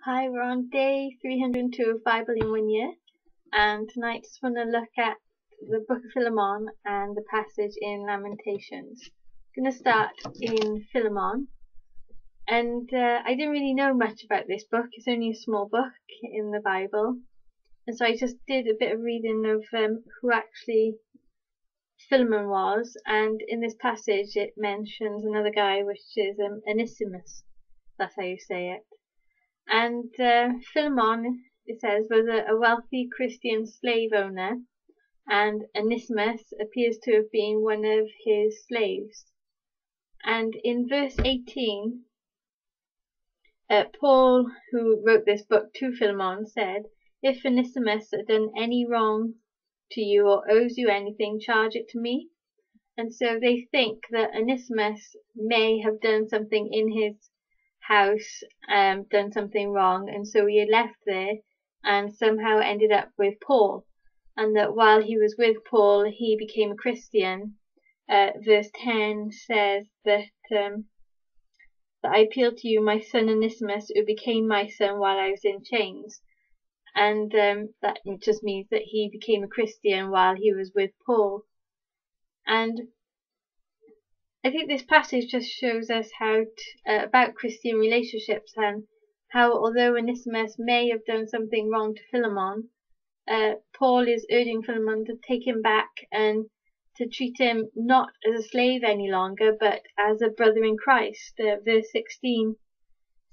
Hi, we're on day 302 of Bible in 1 year, and tonight I just want to look at the book of Philemon and the passage in Lamentations. I'm going to start in Philemon, and I didn't really know much about this book. It's only a small book in the Bible, and so I just did a bit of reading of who actually Philemon was, and in this passage it mentions another guy, which is Onesimus. That's how you say it. And Philemon, it says, was a wealthy Christian slave owner, and Onesimus appears to have been one of his slaves. And in verse 18, Paul, who wrote this book to Philemon, said, "If Onesimus has done any wrong to you or owes you anything, charge it to me." And so they think that Onesimus may have done something in his house, done something wrong, and so he had left there and somehow ended up with Paul, and that while he was with Paul he became a Christian. Verse 10 says that I appeal to you, my son Onesimus, who became my son while I was in chains, and that just means that he became a Christian while he was with Paul. And I think this passage just shows us how about Christian relationships, and how although Onesimus may have done something wrong to Philemon, Paul is urging Philemon to take him back and to treat him not as a slave any longer, but as a brother in Christ. Verse 16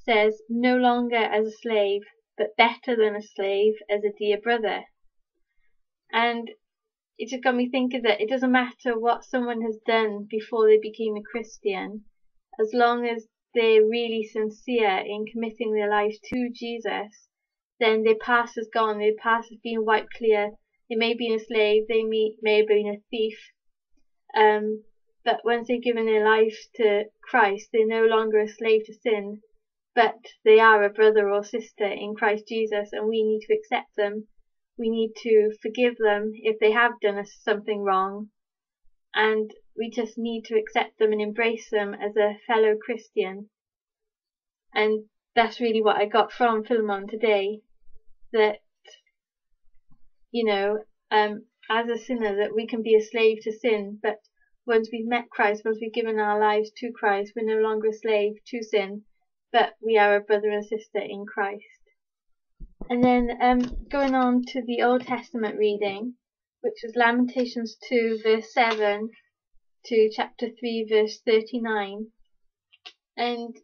says, "No longer as a slave, but better than a slave, as a dear brother." And it just got me thinking that it doesn't matter what someone has done before they became a Christian, as long as they're really sincere in committing their lives to Jesus, then their past is gone, their past has been wiped clear. They may have been a slave, they may have been a thief, but once they've given their lives to Christ, they're no longer a slave to sin, but they are a brother or sister in Christ Jesus, and we need to accept them. We need to forgive them if they have done us something wrong, and we just need to accept them and embrace them as a fellow Christian. And that's really what I got from Philemon today, that, as a sinner, that we can be a slave to sin, but once we've met Christ, once we've given our lives to Christ, we're no longer a slave to sin, but we are a brother and sister in Christ. And then going on to the Old Testament reading, which was Lamentations 2 verse 7 to chapter 3 verse 39. And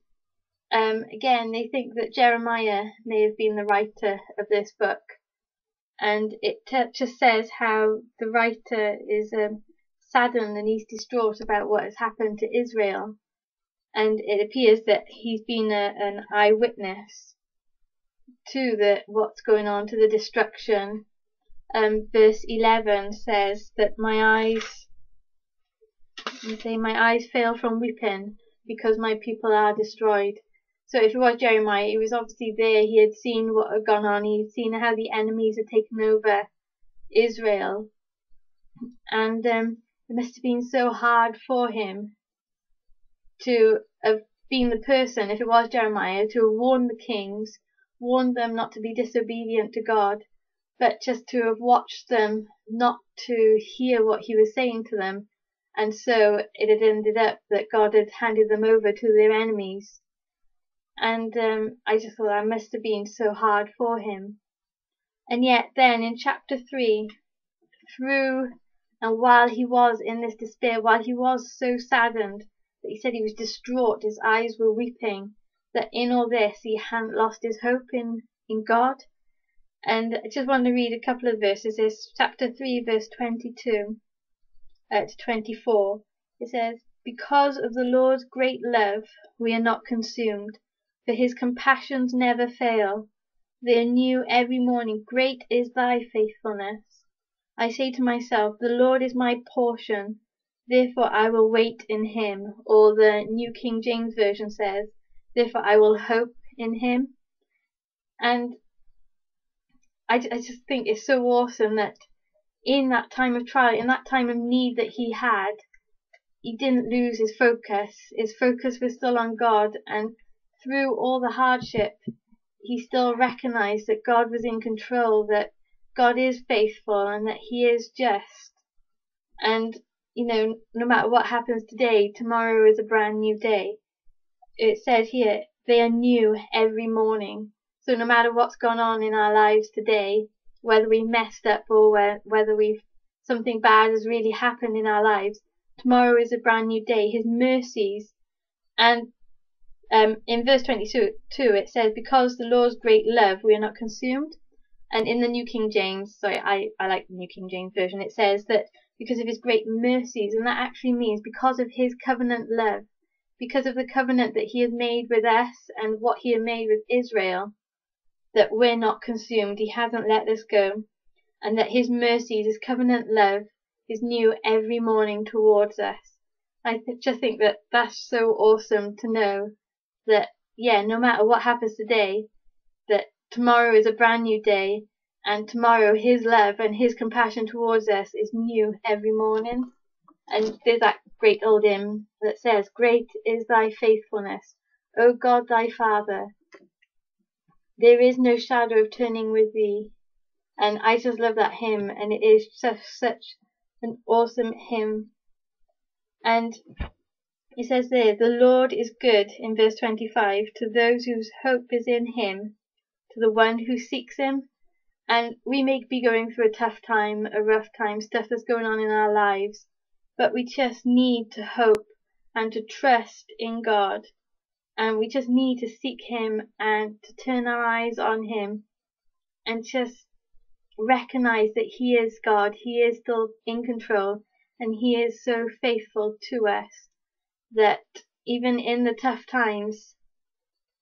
again, they think that Jeremiah may have been the writer of this book. And it just says how the writer is saddened and he's distraught about what has happened to Israel. And it appears that he's been an eyewitness to what's going on, to the destruction. Verse 11 says that my eyes fail from weeping because my people are destroyed. So if it was Jeremiah, he was obviously there. He had seen what had gone on. He had seen how the enemies had taken over Israel, and it must have been so hard for him to have been the person, if it was Jeremiah, to have warned the kings, warned them not to be disobedient to God, but just to have watched them not to hear what he was saying to them. And so it had ended up that God had handed them over to their enemies. And I just thought that must have been so hard for him. And yet then in chapter 3, and while he was in this despair, while he was so saddened that he said he was distraught, his eyes were weeping, that in all this he hadn't lost his hope in God. And I just want to read a couple of verses. It's chapter 3 verse 22 to 24. It says, "Because of the Lord's great love we are not consumed, for his compassions never fail. They are new every morning. Great is thy faithfulness. I say to myself, the Lord is my portion, therefore I will wait in him." Or the New King James Version says, "Therefore I will hope in him." And I just think it's so awesome that in that time of trial, in that time of need that he had, he didn't lose his focus. His focus was still on God, and through all the hardship, he still recognized that God was in control, that God is faithful and that he is just. And, no matter what happens today, tomorrow is a brand new day. It said here, they are new every morning. So no matter what's gone on in our lives today, whether we messed up or whether something bad has really happened in our lives, tomorrow is a brand new day. His mercies. And in verse 22 it says, because the Lord's great love, we are not consumed. And in the New King James, sorry, I like the New King James version, it says that because of his great mercies, and that actually means because of his covenant love, because of the covenant that he has made with us and what he had made with Israel, that we're not consumed. He hasn't let us go. And that his mercies, his covenant love, is new every morning towards us. I just think that that's so awesome to know that, no matter what happens today, that tomorrow is a brand new day, and tomorrow his love and his compassion towards us is new every morning. And there's that great old hymn that says, great is thy faithfulness, O God thy Father. There is no shadow of turning with thee. And I just love that hymn, and it is such an awesome hymn. And it says there, the Lord is good, in verse 25, to those whose hope is in him, to the one who seeks him. And we may be going through a tough time, a rough time, stuff that's going on in our lives, but we just need to hope and to trust in God. And we just need to seek him and to turn our eyes on him and just recognize that he is God, he is still in control, and he is so faithful to us that even in the tough times,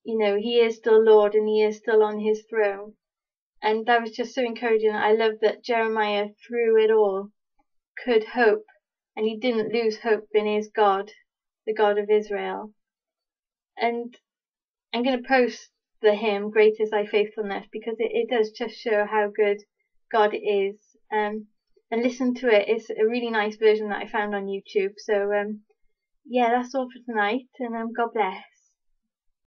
he is still Lord and he is still on his throne. And that was just so encouraging. I love that Jeremiah, through it all, could hope, and he didn't lose hope in his God, the God of Israel. And I'm going to post the hymn, Great is Thy Faithfulness, because it does just show how good God is. And listen to it. It's a really nice version that I found on YouTube. So, that's all for tonight, and God bless.